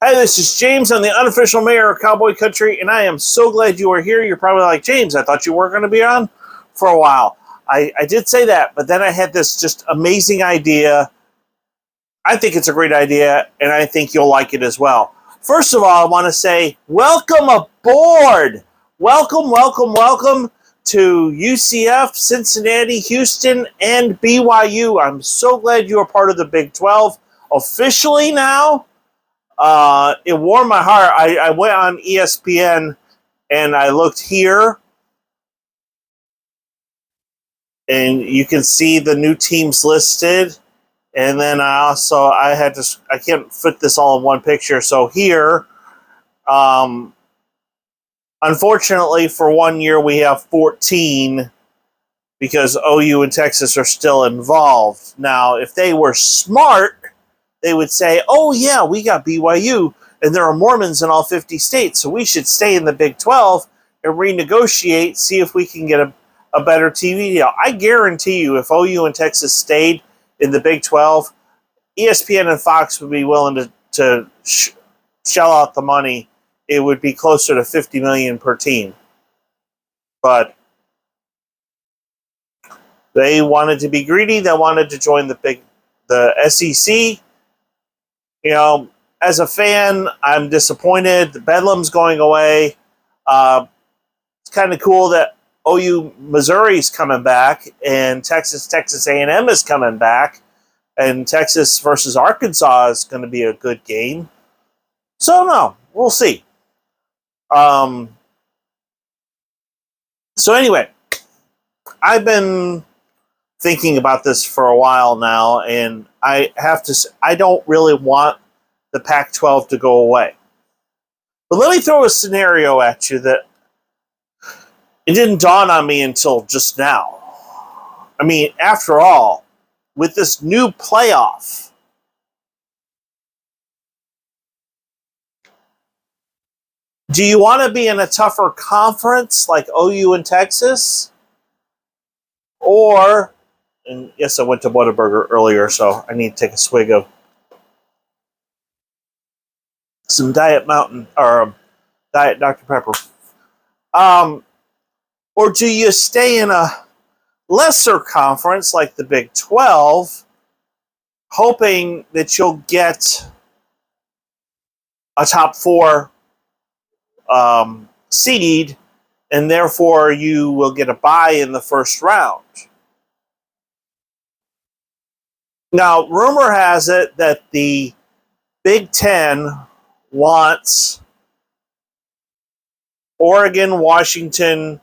Hi, this is James. I'm the unofficial mayor of Cowboy Country, and I am so glad you are here. You're probably like, James, I thought you weren't going to be on for a while. I did say that, but then I had this just amazing idea. I think it's a great idea, and I think you'll like it as well. First of all, I want to say welcome aboard. Welcome to UCF, Cincinnati, Houston, and BYU. I'm so glad you are part of the Big 12 officially now. It warmed my heart. I went on ESPN and I looked here, and you can see the new teams listed. And then I can't fit this all in one picture. So here, unfortunately, for 1 year we have 14 because OU and Texas are still involved. Now, if they were smart, they would say, oh, yeah, we got BYU, and there are Mormons in all 50 states, so we should stay in the Big 12 and renegotiate, see if we can get a better TV deal. I guarantee you, if OU and Texas stayed in the Big 12, ESPN and Fox would be willing to shell out the money. It would be closer to $50 million per team. But they wanted to be greedy. They wanted to join the SEC. You know, as a fan, I'm disappointed. The Bedlam's going away. It's kind of cool that OU Missouri's coming back, and Texas A&M is coming back, and Texas versus Arkansas is going to be a good game. So, no, we'll see. So anyway, I've been thinking about this for a while now, and I have to say, I don't really want the Pac-12 to go away. But let me throw a scenario at you that it didn't dawn on me until just now. I mean, after all, with this new playoff, do you want to be in a tougher conference like OU and Texas? Or, and yes, I went to Whataburger earlier, so I need to take a swig of some Diet Mountain or Diet Dr. Pepper. Or do you stay in a lesser conference like the Big 12, hoping that you'll get a top four seed, and therefore you will get a bye in the first round? Now, rumor has it that the Big 10 wants Oregon, Washington,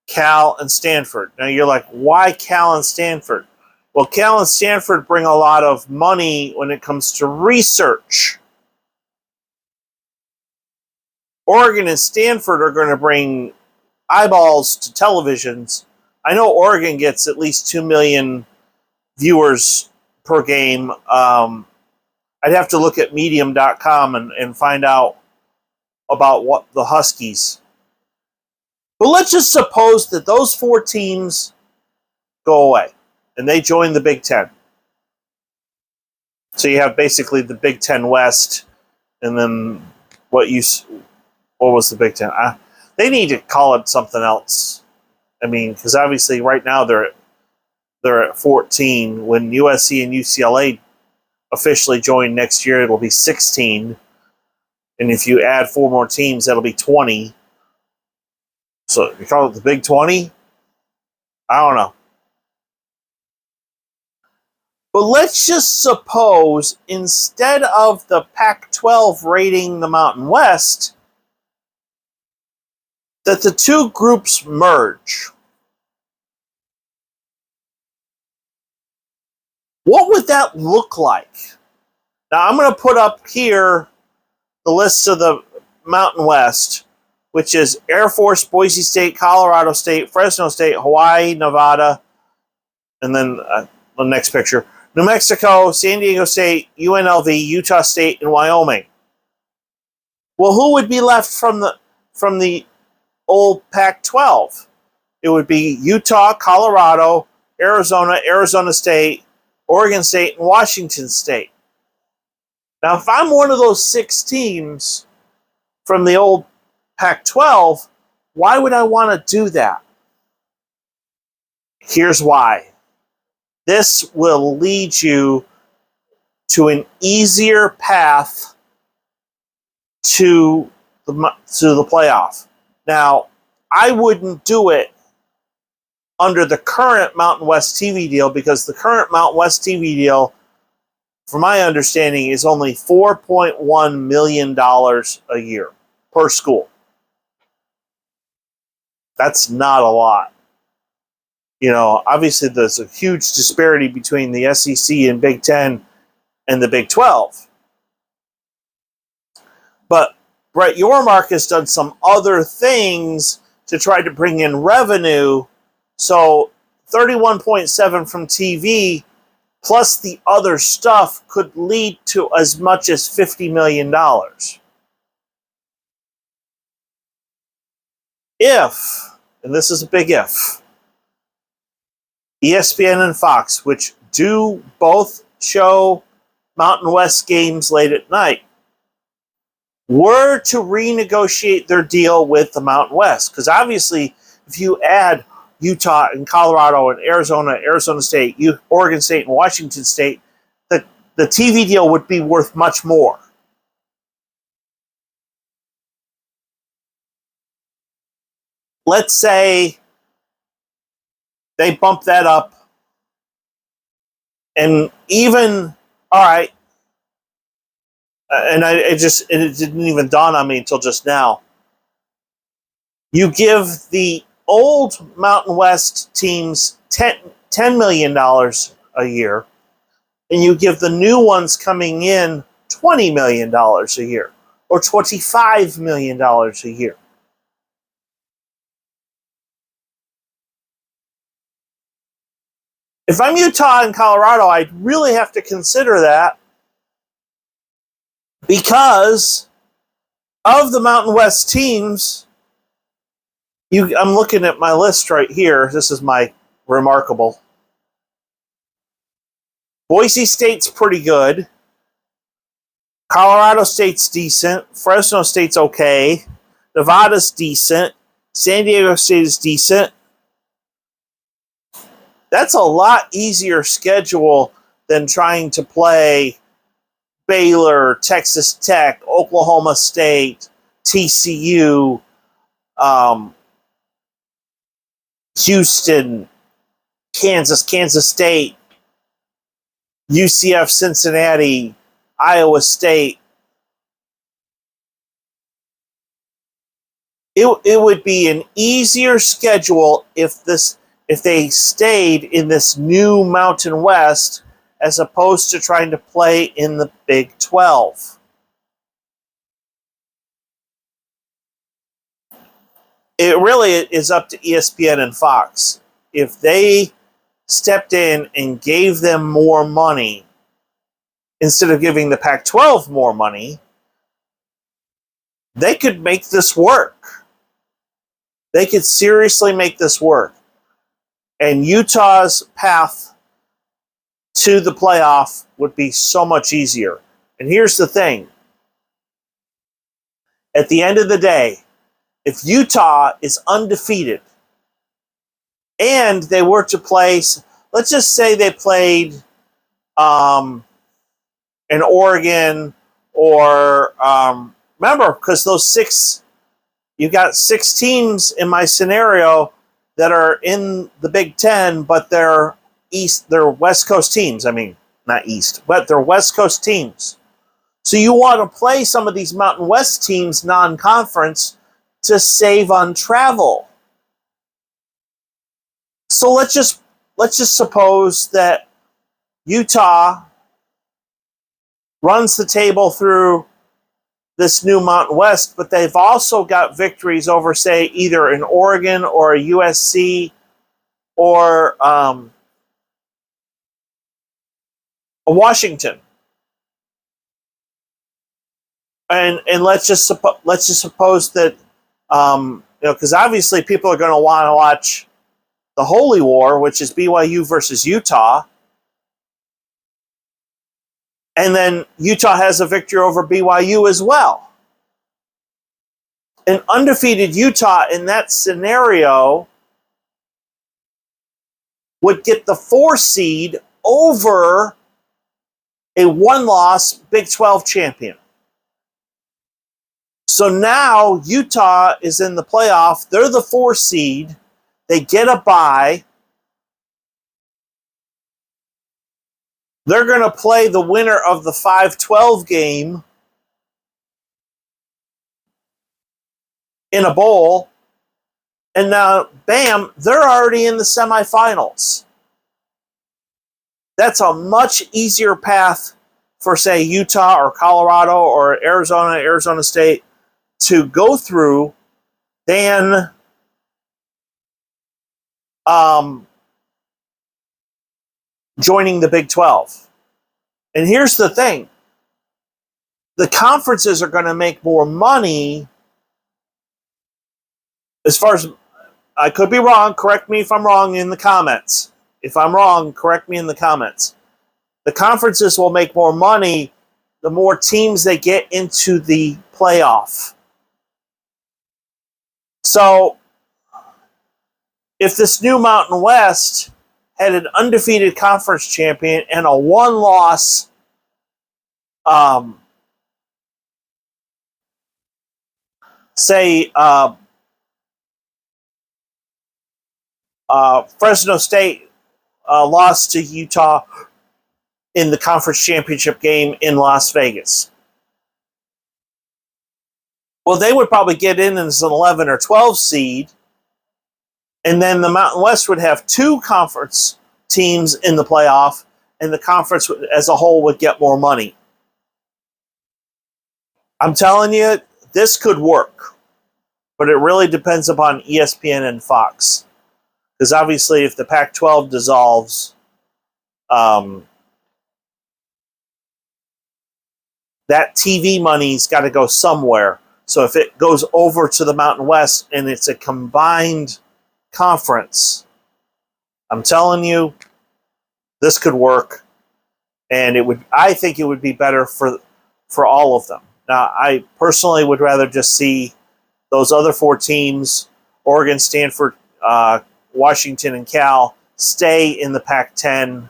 Cal, and Stanford. Now, you're like, why Cal and Stanford? Well, Cal and Stanford bring a lot of money when it comes to research. Oregon and Stanford are going to bring eyeballs to televisions. I know Oregon gets at least 2 million viewers per game. I'd have to look at medium.com and find out about what the Huskies. But let's just suppose that those four teams go away and they join the Big Ten. So you have basically the Big Ten West, and then what was the Big Ten? They need to call it something else. I mean, because obviously right now they're at 14. When USC and UCLA officially join next year, it'll be 16. And if you add 4 more teams, that'll be 20. So you call it the Big 20? I don't know. But let's just suppose instead of the Pac-12 raiding the Mountain West, that the two groups merge. What would that look like? Now, I'm going to put up here the list of the Mountain West, which is Air Force, Boise State, Colorado State, Fresno State, Hawaii, Nevada, and then the next picture, New Mexico, San Diego State, UNLV, Utah State, and Wyoming. Well, who would be left from the old Pac-12? It would be Utah, Colorado, Arizona, Arizona State, Oregon State, and Washington State. Now, if I'm one of those 6 teams from the old Pac-12, why would I want to do that? Here's why. This will lead you to an easier path to the playoff. Now, I wouldn't do it under the current Mountain West TV deal, because the current Mountain West TV deal, from my understanding, is only $4.1 million a year per school. That's not a lot. You know, obviously there's a huge disparity between the SEC and Big Ten and the Big 12. But Brett Yormark has done some other things to try to bring in revenue. So 31.7 from TV plus the other stuff could lead to as much as $50 million. If, and this is a big if, ESPN and Fox, which do both show Mountain West games late at night, were to renegotiate their deal with the Mountain West, because obviously if you add Utah and Colorado and Arizona State, Oregon State and Washington State, the TV deal would be worth much more. Let's say they bump that up, and even, all right, and it didn't even dawn on me until just now. You give the old Mountain West teams $10 million a year, and you give the new ones coming in $20 million a year, or $25 million a year. If I'm Utah and Colorado, I'd really have to consider that, because of the Mountain West teams, I'm looking at my list right here. This is my remarkable. Boise State's pretty good. Colorado State's decent. Fresno State's okay. Nevada's decent. San Diego State is decent. That's a lot easier schedule than trying to play Baylor, Texas Tech, Oklahoma State, TCU, Houston, Kansas State, UCF, Cincinnati, Iowa State. It would be an easier schedule if they stayed in this new Mountain West, as opposed to trying to play in the Big 12. It really is up to ESPN and Fox. If they stepped in and gave them more money, instead of giving the Pac-12 more money, they could make this work. They could seriously make this work. And Utah's path to the playoff would be so much easier. And here's the thing. At the end of the day, if Utah is undefeated and they were to play, let's just say they played an Oregon, or remember, because you've got 6 teams in my scenario that are in the Big Ten, but they're West Coast teams. I mean, not East, but they're West Coast teams. So you want to play some of these Mountain West teams non-conference to save on travel. So let's just suppose that Utah runs the table through this new Mountain West, but they've also got victories over, say, either an Oregon or a USC or a Washington. And let's just suppose that because obviously people are going to want to watch the Holy War, which is BYU versus Utah. And then Utah has a victory over BYU as well. An undefeated Utah in that scenario would get the 4 seed over a 1-loss Big 12 champion. So now Utah is in the playoff. They're the 4 seed. They get a bye. They're going to play the winner of the Pac-12 game in a bowl. And now, bam, they're already in the semifinals. That's a much easier path for, say, Utah or Colorado or Arizona State to go through than joining the Big 12. And here's the thing. The conferences are going to make more money as far as, I could be wrong, correct me if I'm wrong in the comments. If I'm wrong, correct me in the comments. The conferences will make more money the more teams they get into the playoff. So, if this new Mountain West had an undefeated conference champion and a 1-loss Fresno State lost to Utah in the conference championship game in Las Vegas. Well, they would probably get in as an 11 or 12 seed, and then the Mountain West would have 2 conference teams in the playoff, and the conference as a whole would get more money. I'm telling you, this could work, but it really depends upon ESPN and Fox. Because obviously, if the Pac-12 dissolves, that TV money's got to go somewhere. So if it goes over to the Mountain West and it's a combined conference, I'm telling you, this could work, and it would. I think it would be better for all of them. Now, I personally would rather just see those other 4 teams, Oregon, Stanford, Washington, and Cal, stay in the Pac-10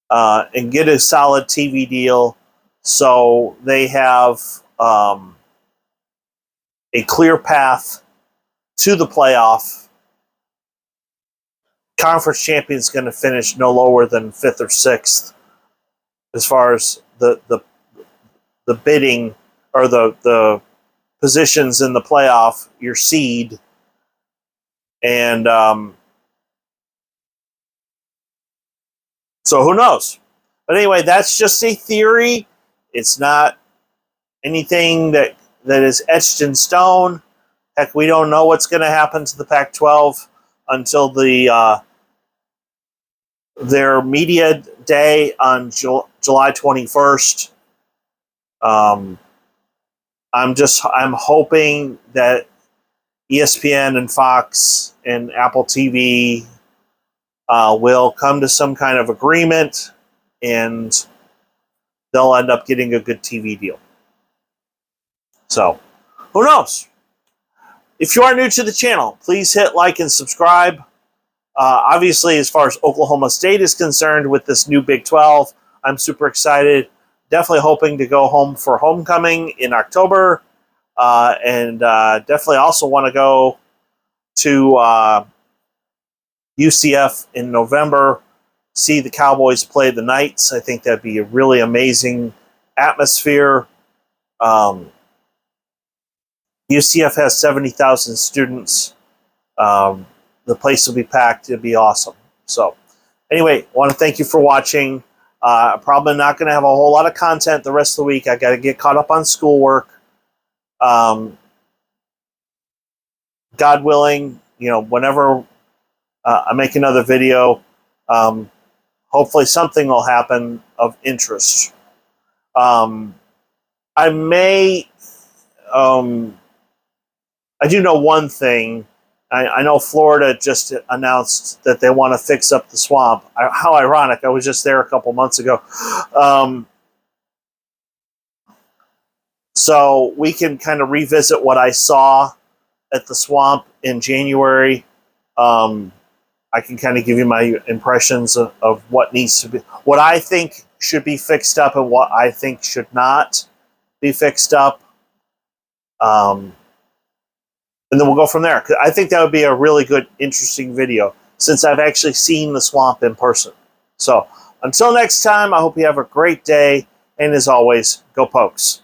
and get a solid TV deal so they have a clear path to the playoff. Conference champion's going to finish no lower than 5th or 6th as far as the bidding or the positions in the playoff, your seed. And so who knows? But anyway, that's just a theory. It's not anything that is etched in stone. Heck, we don't know what's going to happen to the Pac-12 until their media day on July 21st. I'm hoping that ESPN and Fox and Apple TV will come to some kind of agreement, and they'll end up getting a good TV deal. So, who knows? If you are new to the channel, please hit like and subscribe. Obviously, as far as Oklahoma State is concerned with this new Big 12, I'm super excited. Definitely hoping to go home for homecoming in October. And definitely also want to go to UCF in November, see the Cowboys play the Knights. I think that'd be a really amazing atmosphere. UCF has 70,000 students. The place will be packed. It'll be awesome. So anyway, I want to thank you for watching. Probably not going to have a whole lot of content the rest of the week. I got to get caught up on schoolwork. God willing, whenever I make another video, hopefully something will happen of interest. I may, I do know one thing. I know Florida just announced that they want to fix up the swamp. How ironic. I was just there a couple months ago. So we can kind of revisit what I saw at the swamp in January. I can kind of give you my impressions of what needs to be, what I think should be fixed up and what I think should not be fixed up. And then we'll go from there. I think that would be a really good, interesting video since I've actually seen the swamp in person. So until next time, I hope you have a great day. And as always, go Pokes.